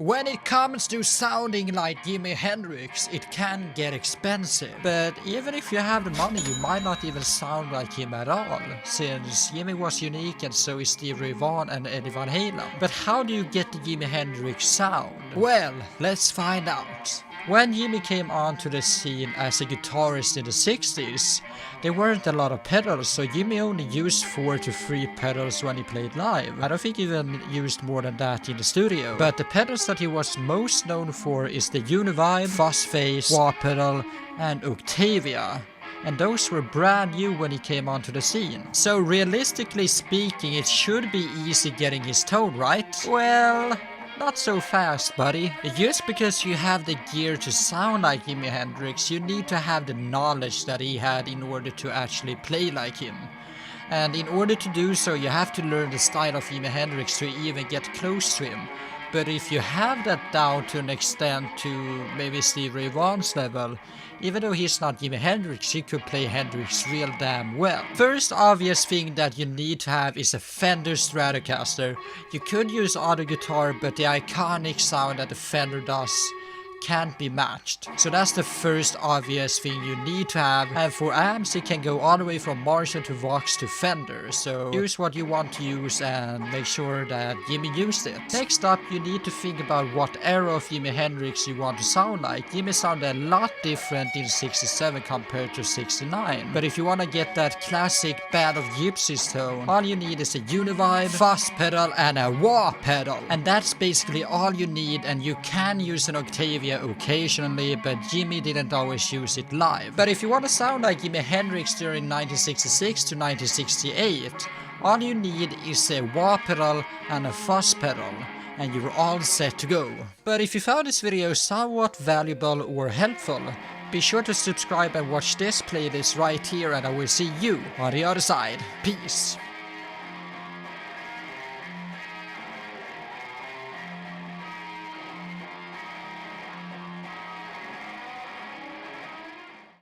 When it comes to sounding like Jimi Hendrix, it can get expensive. But even if you have the money, you might not even sound like him at all, since Jimi was unique and so is Steve Ray Vaughan and Eddie Van Halen. But how do you get the Jimi Hendrix sound? Well, let's find out. When Jimi came onto the scene as a guitarist in the 60s, there weren't a lot of pedals, so Jimi only used 4 to 3 pedals when he played live. I don't think he even used more than that in the studio. But the pedals that he was most known for is the Univibe, Fuzzface, Wah pedal, and Octavia. And those were brand new when he came onto the scene. So realistically speaking, it should be easy getting his tone right. Well, not so fast, buddy. Just because you have the gear to sound like Jimi Hendrix, you need to have the knowledge that he had in order to actually play like him. And in order to do so, you have to learn the style of Jimi Hendrix to even get close to him. But if you have that down to an extent to maybe Steve Ray Vaughan's level, even though he's not Jimi Hendrix, he could play Hendrix real damn well. First obvious thing that you need to have is a Fender Stratocaster. You could use auto guitar, but the iconic sound that the Fender does can't be matched. So that's the first obvious thing you need to have. And for amps, it can go all the way from Marshall to Vox to Fender. So use what you want to use and make sure that Jimi used it. Next up, you need to think about what era of Jimi Hendrix you want to sound like. Jimi sounded a lot different in 67 compared to 69. But if you want to get that classic Band of Gypsys tone, all you need is a Univibe, fuzz pedal, and a wah pedal. And that's basically all you need, and you can use an Octavia occasionally, but Jimi didn't always use it live. But if you want to sound like Jimi Hendrix during 1966 to 1968, all you need is a wah pedal and a fuzz pedal, and you're all set to go. But if you found this video somewhat valuable or helpful, be sure to subscribe and watch this playlist right here, and I will see you on the other side. Peace.